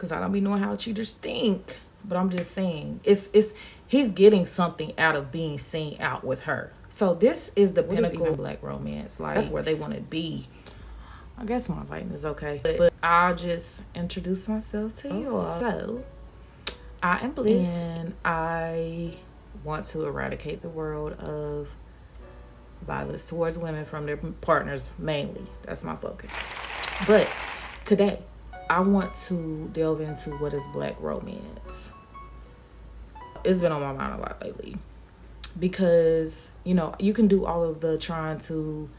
because I don't be knowing how cheaters think. But I'm just saying, it's he's getting something out of being seen out with her. So this is the pinnacle of black romance. Like, that's where they want to be. I guess my lighting is okay, but I'll just introduce myself to you all. So I am Bliss, and I want to eradicate the world of violence towards women from their partners mainly. That's my focus. But today, I want to delve into what is black romance. It's been on my mind a lot lately because, you know, you can do all of the trying to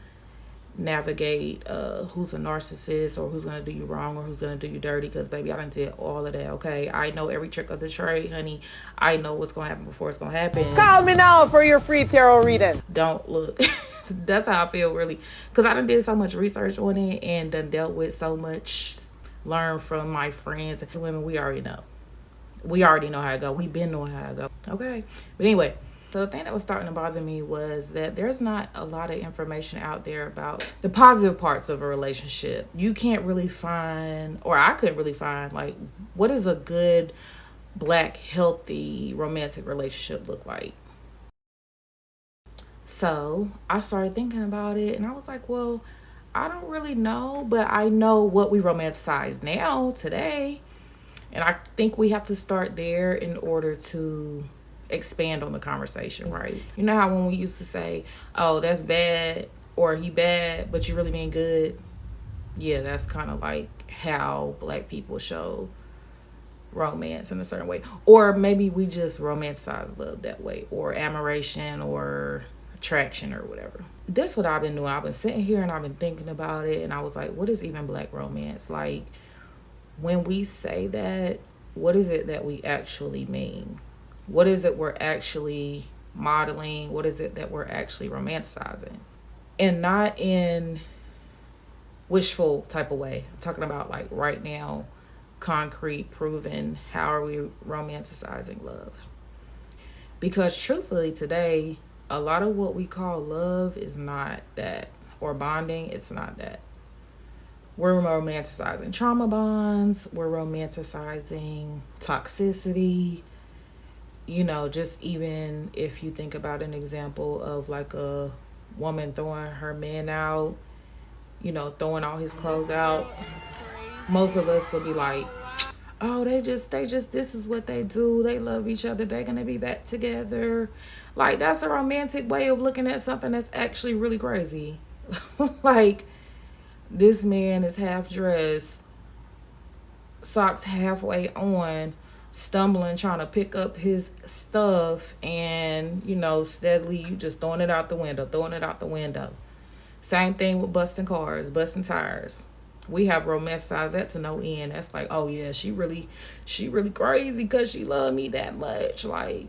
navigate who's a narcissist or who's gonna do you wrong or who's gonna do you dirty, because baby, I done did all of that. Okay, I know every trick of the trade, honey. I know what's gonna happen before it's gonna happen. Call me now for your free tarot reading. Don't look. That's how I feel, really, because I done did so much research on it and done dealt with so much, learned from my friends and women. We already know how it go. We've been knowing how it go. Okay, but anyway, so the thing that was starting to bother me was that there's not a lot of information out there about the positive parts of a relationship. You can't really find, or I couldn't really find, like, what is a good black healthy romantic relationship look like? So I started thinking about it and I was like, well, I don't really know, but I know what we romanticize now today. And I think we have to start there in order to expand on the conversation, right? You know how when we used to say, oh, that's bad, or he bad, but you really mean good? Yeah, that's kind of like how black people show romance in a certain way. Or maybe we just romanticize love that way, or admiration or attraction or whatever. This is what I've been doing. I've been sitting here and I've been thinking about it, and I was like, what is even black romance? Like, when we say that, what is it that we actually mean? What is it we're actually modeling? What is it that we're actually romanticizing? And not in wishful type of way. I'm talking about like right now, concrete, proven, how are we romanticizing love? Because truthfully today, a lot of what we call love is not that, or bonding, it's not that. We're romanticizing trauma bonds, we're romanticizing toxicity. You know, just even if you think about an example of like a woman throwing her man out, you know, throwing all his clothes out, most of us will be like, oh, they just, this is what they do. They love each other. They're going to be back together. Like, that's a romantic way of looking at something that's actually really crazy. Like, this man is half dressed, socks halfway on, stumbling, trying to pick up his stuff, and, you know, steadily you just throwing it out the window. Same thing with busting cars, busting tires. We have romanticized that to no end. That's like, oh yeah, she really crazy because she love me that much. Like,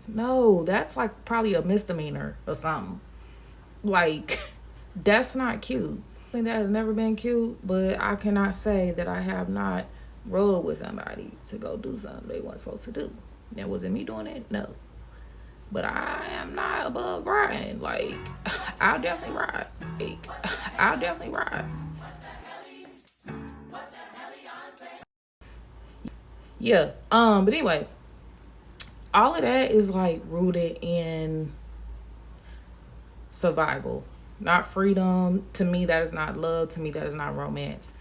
no, that's like probably a misdemeanor or something. Like, that's not cute. I think that has never been cute, but I cannot say that I have not rode with somebody to go do something they weren't supposed to do. Now, was it me doing it? No. But I am not above riding. Like, I'll definitely ride. Yeah. But anyway, all of that is like rooted in survival, not freedom. To me, that is not love. To me, that is not romance.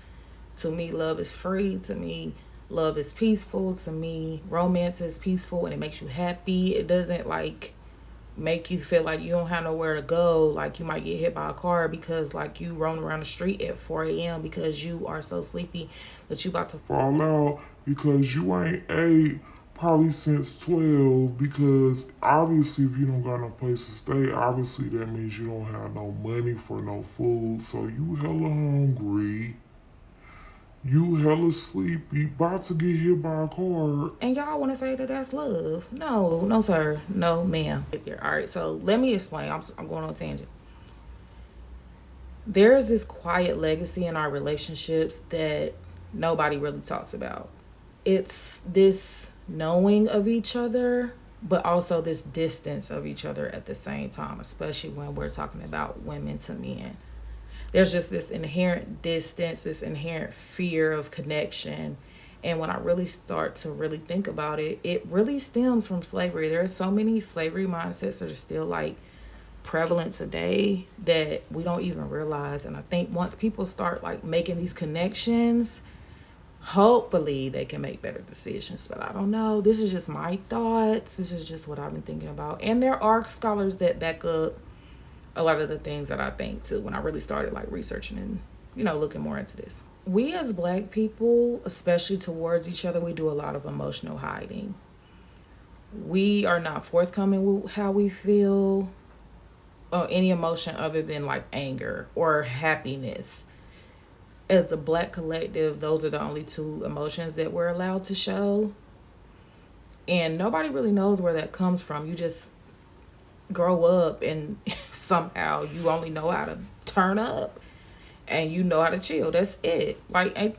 To me, love is free. To me, love is peaceful. To me, romance is peaceful and it makes you happy. It doesn't like make you feel like you don't have nowhere to go. Like you might get hit by a car because like you roam around the street at 4 a.m. because you are so sleepy that you about to fall out because you ain't ate probably since 12, because obviously if you don't got no place to stay, obviously that means you don't have no money for no food, so you hella hungry, you hella sleepy, about to get hit by a car. And y'all want to say that that's love? No, sir. No, ma'am. All right, so let me explain. I'm going on a tangent. There is this quiet legacy in our relationships that nobody really talks about. It's this knowing of each other, but also this distance of each other at the same time, especially when we're talking about women to men. There's just this inherent distance, this inherent fear of connection. And when I really start to really think about it, it really stems from slavery. There are so many slavery mindsets that are still like prevalent today that we don't even realize. And I think once people start like making these connections, hopefully they can make better decisions. But I don't know. This is just my thoughts. This is just what I've been thinking about. And there are scholars that back up a lot of the things that I think too when I really started like researching and, looking more into this. We as Black people, especially towards each other, we do a lot of emotional hiding. We are not forthcoming with how we feel or any emotion other than like anger or happiness. As the Black collective, those are the only two emotions that we're allowed to show. And nobody really knows where that comes from. You just grow up and somehow you only know how to turn up and you know how to chill. That's it. Like, ain't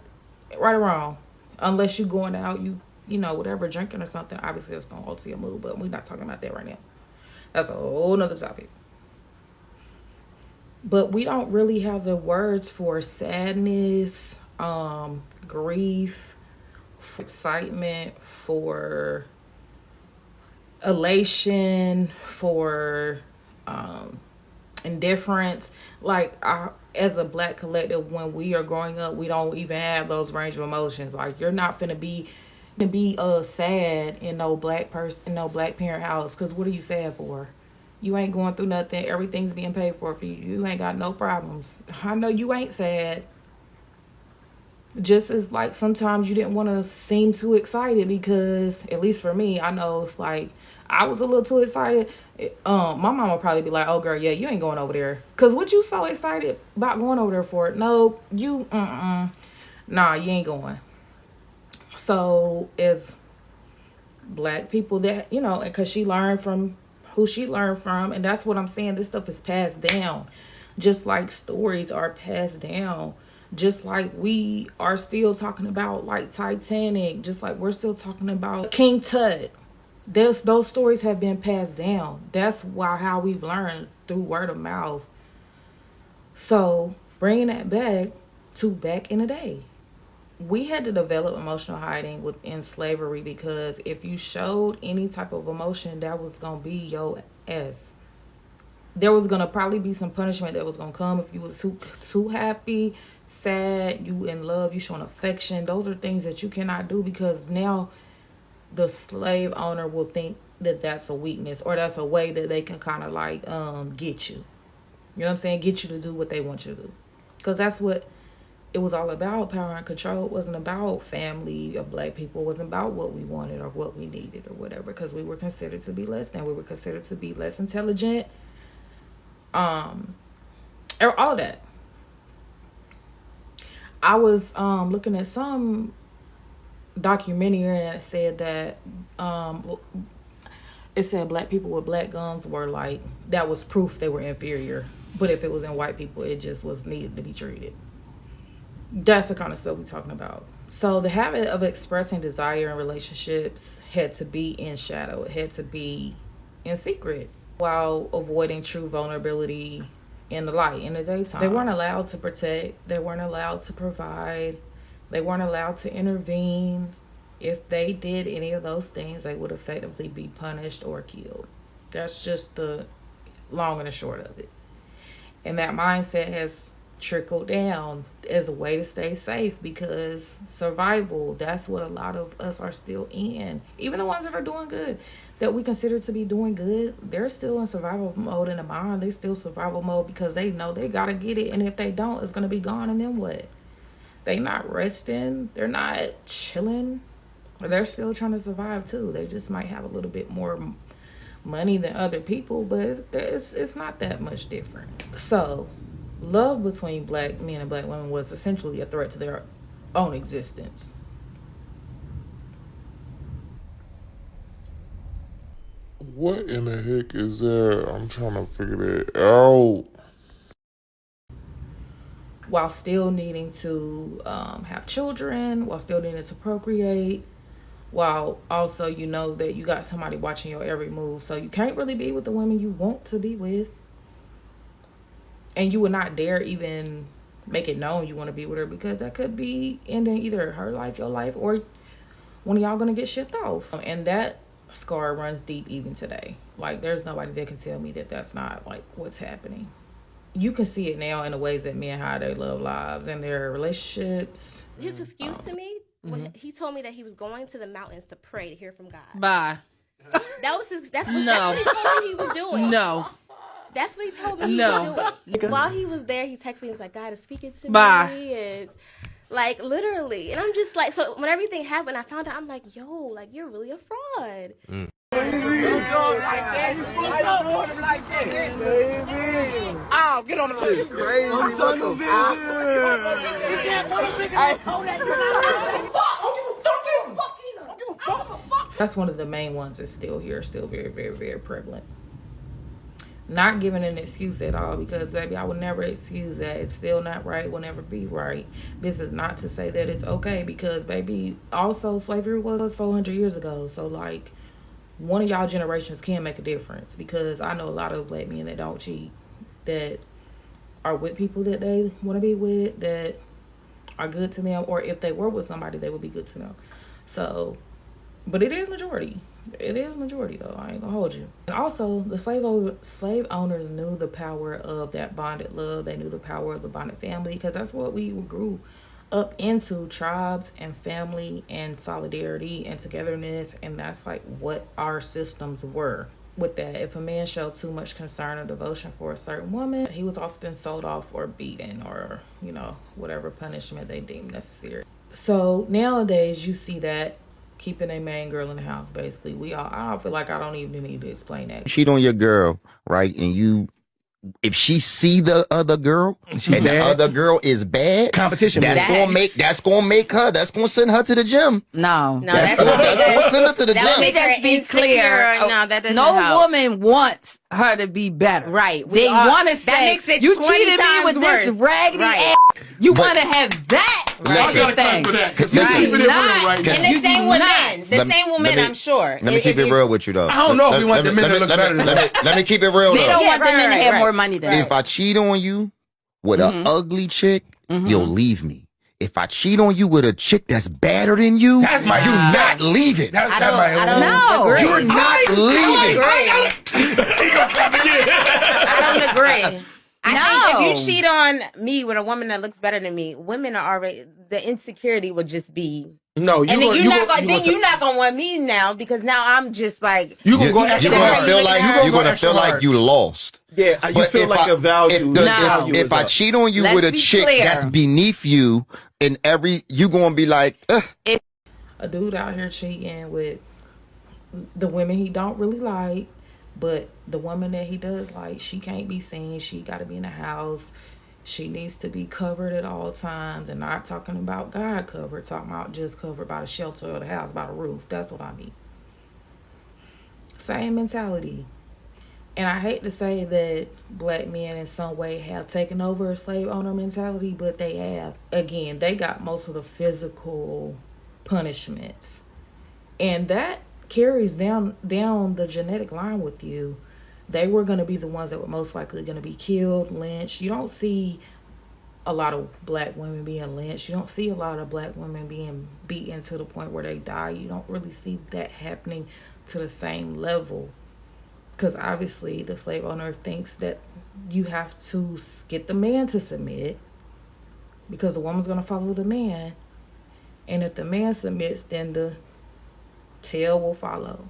right or wrong. Unless you going out, whatever, drinking or something. Obviously, that's going to alter your mood, but we're not talking about that right now. That's a whole nother topic. But we don't really have the words for sadness, grief, for excitement, for elation, for indifference. Like, as a Black collective, when we are growing up, we don't even have those range of emotions. Like, you're not finna be sad in no Black parent house, because what are you sad for? You ain't going through nothing. Everything's being paid for you. You ain't got no problems. I know you ain't sad. Just as like sometimes you didn't want to seem too excited, because at least for me, I know if like I was a little too excited, my mom would probably be like, "Oh girl, yeah, you ain't going over there. Cause what you so excited about going over there for? No, you nah, you ain't going." So as Black people, that because she learned from who she learned from, and that's what I'm saying. This stuff is passed down, just like stories are passed down. Just like we are still talking about like Titanic, just like we're still talking about King Tut. Those stories have been passed down. That's how we've learned, through word of mouth. So bringing that back in the day, we had to develop emotional hiding within slavery, because if you showed any type of emotion, that was gonna be your ass. There was gonna probably be some punishment that was gonna come if you was too happy, sad, you in love, you showing affection. Those are things that you cannot do, because now the slave owner will think that that's a weakness, or that's a way that they can kind of like get you. You know what I'm saying? Get you to do what they want you to do, because that's what it was all about. Power and control. It wasn't about family of Black people. It wasn't about what we wanted or what we needed or whatever, because we were considered to be less than. We were considered to be less intelligent. All of that. I was looking at some documentary, and it said that Black people with black guns were like, that was proof they were inferior. But if it was in white people, it just was needed to be treated. That's the kind of stuff we're talking about. So the habit of expressing desire in relationships had to be in shadow. It had to be in secret, while avoiding true vulnerability in the light, in the daytime. They weren't allowed to protect. They weren't allowed to provide. They weren't allowed to intervene. If they did any of those things, they would effectively be punished or killed. That's just the long and the short of it. And that mindset has trickled down as a way to stay safe, because survival, that's what a lot of us are still in. Even the ones that are doing good, that we consider to be doing good, they're still in survival mode in the mind. They still survival mode, because they know they gotta get it, and if they don't, it's gonna be gone, and then what? They not resting, they're not chilling, they're still trying to survive too. They just might have a little bit more money than other people, but it's not that much different. So love between Black men and Black women was essentially a threat to their own existence. What in the heck is that? I'm trying to figure that out. While still needing to have children, while still needing to procreate, while also that you got somebody watching your every move. So you can't really be with the women you want to be with. And you would not dare even make it known you want to be with her, because that could be ending either her life, your life, or one of y'all gonna get shipped off. And that scar runs deep even today. Like, there's nobody that can tell me that that's not like what's happening. You can see it now in the ways that men hide their love lives and their relationships. His excuse to me, when he told me that he was going to the mountains to pray to hear from God. Bye. That's what he told me he was doing. No. That's what he told me he was doing. While he was there, he texted me. He was like, God is speaking to Bye. me. And, like, literally. And I'm just like, so when everything happened, I found out, I'm like, yo, like, you're really a fraud. Oh, get on the list. That's one of the main ones that's still here, still very, very, very prevalent. Not giving an excuse at all, because, baby, I would never excuse that. It's still not right, will never be right. This is not to say that it's okay, because, baby, also slavery was 400 years ago. So, like, one of y'all generations can make a difference, because I know a lot of black men that don't cheat, that are with people that they want to be with, that are good to them, or if they were with somebody, they would be good to them. So, but it is majority. It is majority, though. I ain't gonna hold you. And also, the slave owners knew the power of that bonded love. They knew the power of the bonded family, because that's what we grew up into, tribes and family and solidarity and togetherness. And that's like what our systems were. With that, if a man showed too much concern or devotion for a certain woman, he was often sold off or beaten, or, you know, whatever punishment they deemed necessary. So nowadays, you see that keeping a main girl in the house, basically. I don't feel like I don't even need to explain that. Cheat on your girl, right? And if she see the other girl and the other girl is bad, competition, that's gonna send her to the gym. No, that's gonna send her to the gym. Let me just be clear. No, that doesn't no help. woman wants her to be better. Right. They want to say, that makes it you 20 cheated me times with this worse. raggedy Right. ass. You want to have that everything. And the same with men. The same with men, I'm sure. Let me keep it real with you, though. I don't know if we want the men to look better than us. Let me keep it real, though. They don't want the men to have more money than If I cheat on you with an ugly chick, you'll leave me. If I cheat on you with a chick that's better than you, you're not leaving. I don't agree. You're not leaving. I don't agree. I think if you cheat on me with a woman that looks better than me, women are already, the insecurity would just be. No, you're not gonna want me now, because now I'm just like you're gonna feel like you lost. Yeah, you feel like your value. If I cheat on you with a chick that's beneath you, and you gonna be like, a dude out here cheating with the women he don't really like, but the woman that he does like, she can't be seen. She got to be in the house. She needs to be covered at all times, and not talking about God covered, talking about just covered by the shelter of the house, by the roof. That's what I mean. Same mentality. And I hate to say that black men in some way have taken over a slave owner mentality, but they have. Again, they got most of the physical punishments. And that carries down the genetic line with you. They were going to be the ones that were most likely going to be killed, lynched. You don't see a lot of black women being lynched. You don't see a lot of black women being beaten to the point where they die. You don't really see that happening to the same level. Because obviously the slave owner thinks that you have to get the man to submit, because the woman's going to follow the man. And if the man submits, then the tail will follow.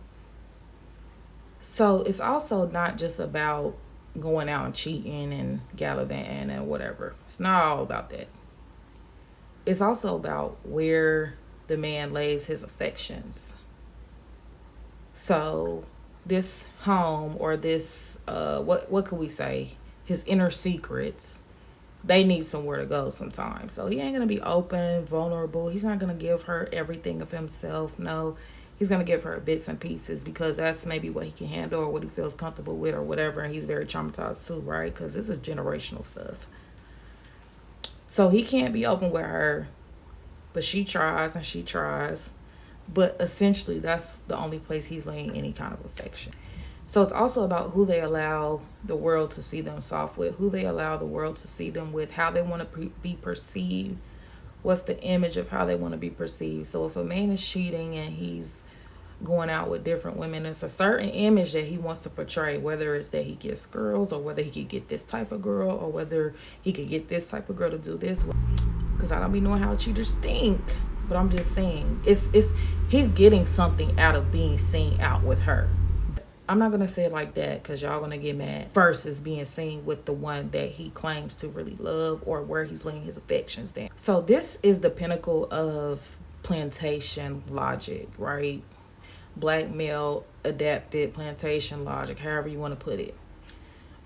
So it's also not just about going out and cheating and gallivanting and whatever. It's not all about that. It's also about where the man lays his affections. So this home, or this, what could we say? His inner secrets, they need somewhere to go sometimes. So he ain't going to be open, vulnerable. He's not going to give her everything of himself. No, he's going to give her bits and pieces, because that's maybe what he can handle or what he feels comfortable with or whatever. And he's very traumatized too, right? Because it's a generational stuff. So he can't be open with her, but she tries and she tries. But essentially, that's the only place he's laying any kind of affection. So it's also about who they allow the world to see them soft with, who they allow the world to see them with, how they want to be perceived. What's the image of how they want to be perceived? So if a man is cheating and he's going out with different women, it's a certain image that he wants to portray, whether it's that he gets girls or whether he could get this type of girl or whether he could get this type of girl to do this. Because I don't be knowing how cheaters think, but I'm just saying he's getting something out of being seen out with her. I'm not gonna say it like that because y'all gonna get mad. Versus being seen with the one that he claims to really love or where he's laying his affections down. So this is the pinnacle of plantation logic, right? Black male adapted plantation logic, however you want to put it.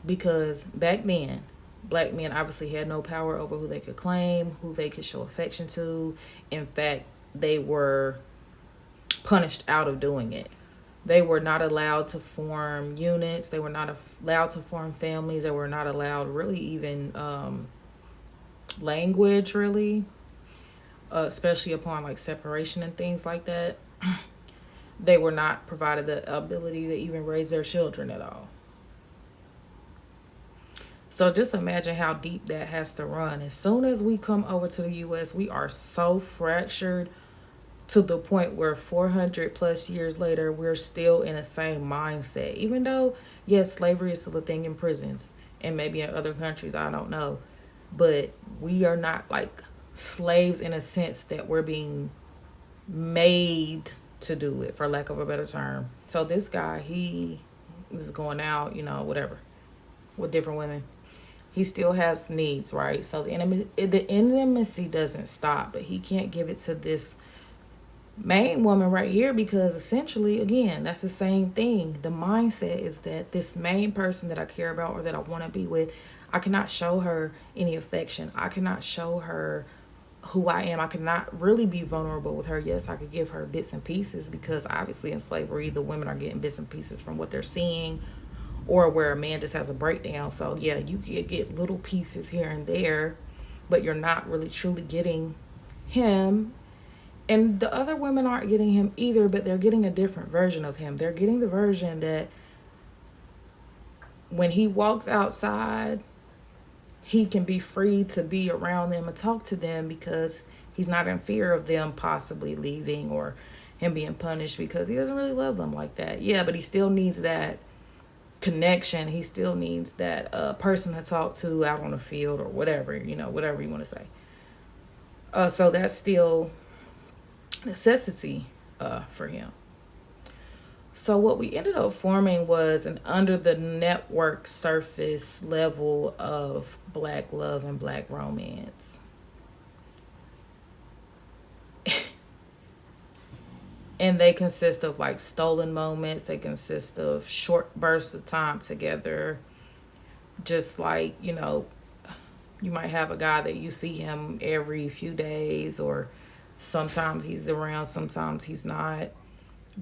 Because back then, black men obviously had no power over who they could claim, who they could show affection to. In fact, they were punished out of doing it. They were not allowed to form units. They were not allowed to form families. They were not allowed really even language, really, especially upon like separation and things like that. They were not provided the ability to even raise their children at all. So just imagine how deep that has to run. As soon as we come over to the U.S., we are so fractured to the point where 400 plus years later, we're still in the same mindset. Even though, yes, slavery is still a thing in prisons and maybe in other countries, I don't know. But we are not like slaves in a sense that we're being made to do it, for lack of a better term. So this guy, he is going out, you know, whatever, with different women. He still has needs, right? So the intimacy doesn't stop, but he can't give it to this main woman right here because essentially, again, that's the same thing. The mindset is that this main person that I care about or that I want to be with, I cannot show her any affection. I cannot show her who I am. I cannot really be vulnerable with her. Yes, I could give her bits and pieces because obviously in slavery, the women are getting bits and pieces from what they're seeing or where a man just has a breakdown. So yeah, you could get little pieces here and there, but you're not really truly getting him. And the other women aren't getting him either, but they're getting a different version of him. They're getting the version that when he walks outside, he can be free to be around them and talk to them because he's not in fear of them possibly leaving or him being punished because he doesn't really love them like that. Yeah, but he still needs that connection. He still needs that person to talk to out on the field or whatever, you know, whatever you want to say. So that's still necessity for him. So what we ended up forming was an under the network surface level of black love and black romance. And they consist of like stolen moments. They consist of short bursts of time together. Just like, you know, you might have a guy that you see him every few days or sometimes he's around, sometimes he's not.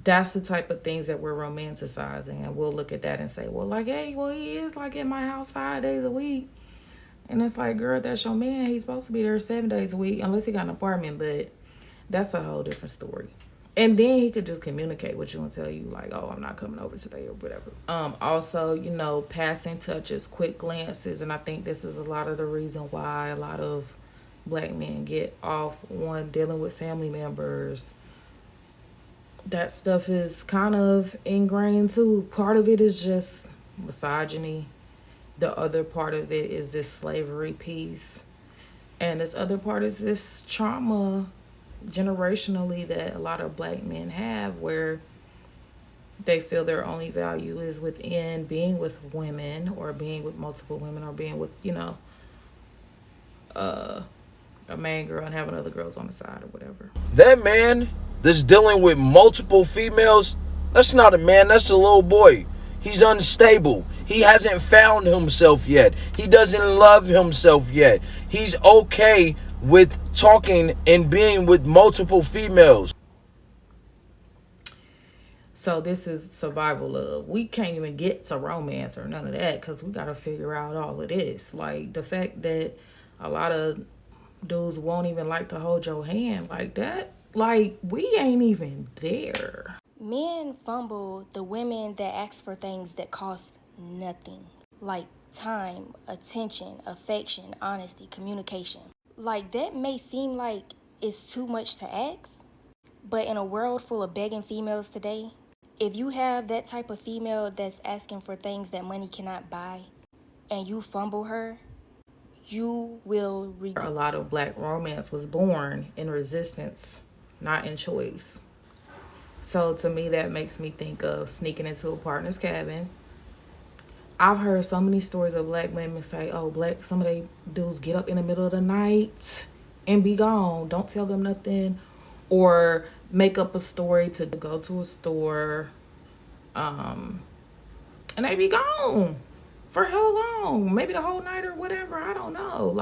That's the type of things that we're romanticizing. And we'll look at that and say, well, like, hey, well, he is like in my house 5 days a week. And it's like, girl, that's your man. He's supposed to be there 7 days a week, unless he got an apartment. But that's a whole different story. And then he could just communicate with you and tell you, like, oh, I'm not coming over today or whatever. Also, you know, passing touches, quick glances. And I think this is a lot of the reason why a lot of black men get off on dealing with family members. That stuff is kind of ingrained too. Part of it is just misogyny. The other part of it is this slavery piece. And this other part is this trauma generationally that a lot of black men have where they feel their only value is within being with women or being with multiple women or being with, you know, a main girl and having other girls on the side or whatever. That man that's dealing with multiple females, that's not a man, that's a little boy. He's unstable. He hasn't found himself yet. He doesn't love himself yet. He's okay with talking and being with multiple females. So this is survival love. We can't even get to romance or none of that because we got to figure out all of this. Like the fact that a lot of dudes won't even like to hold your hand like that. Like, we ain't even there. Men fumble the women that ask for things that cost nothing, like time, attention, affection, honesty, communication. Like, that may seem like it's too much to ask, but in a world full of begging females today, if you have that type of female that's asking for things that money cannot buy, and you fumble her, you will regret. A lot of black romance was born in resistance, not in choice. So to me, that makes me think of sneaking into a partner's cabin. I've heard so many stories of black women say, oh, some of they dudes get up in the middle of the night and be gone. Don't tell them nothing. Or make up a story to go to a store. And they be gone for how long? Maybe the whole night or whatever. I don't know.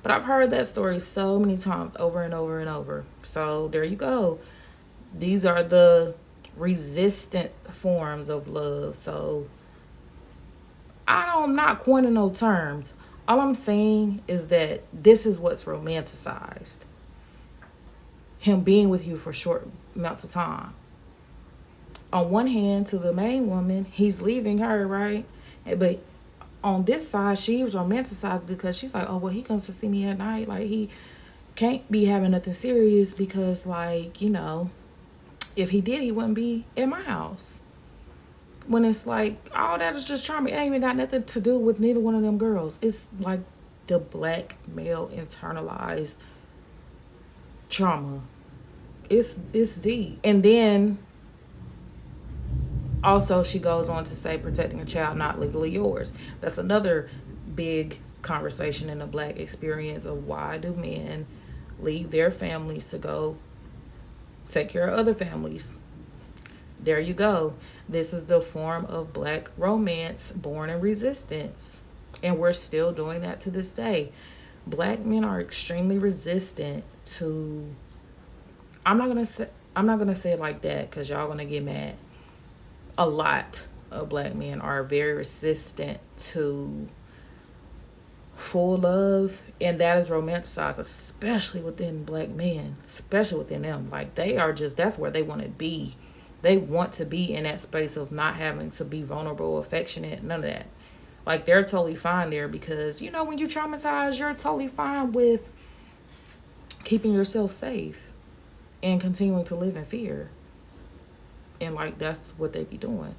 But I've heard that story so many times over and over and over. So there you go. These are the resistant forms of love. So I'm not coining no terms. All I'm saying is that this is what's romanticized. Him being with you for short amounts of time. On one hand, to the main woman, he's leaving her, right? But on this side, she was romanticized because she's like, oh, well, he comes to see me at night. Like, he can't be having nothing serious because, like, you know, if he did, he wouldn't be in my house. When it's like, oh, that is just charming. It ain't even got nothing to do with neither one of them girls. It's like the black male internalized trauma. It's deep. And then also she goes on to say protecting a child not legally yours. That's another big conversation in the black experience of why do men leave their families to go take care of other families. There you go. This is the form of black romance born in resistance. And we're still doing that to this day. Black men are extremely resistant to, I'm not gonna say it like that because y'all gonna get mad. A lot of black men are very resistant to full love, and that is romanticized, especially within black men, especially within them. Like, they are just, that's where they want to be. They want to be in that space of not having to be vulnerable, affectionate, none of that. Like, they're totally fine there because, you know, when you're traumatized, you're totally fine with keeping yourself safe and continuing to live in fear. And, like, that's what they be doing.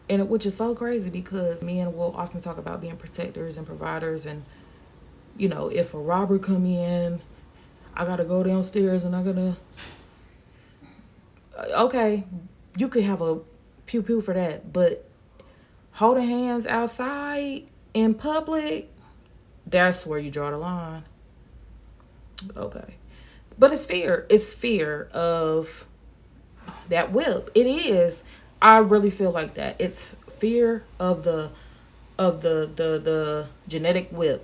And which is so crazy because men will often talk about being protectors and providers. And, you know, if a robber come in, I got to go downstairs and I got to... Okay, you could have a pew-pew for that. But holding hands outside in public, that's where you draw the line. Okay. But it's fear. It's fear of that whip. It is. I really feel like that. It's fear of the genetic whip.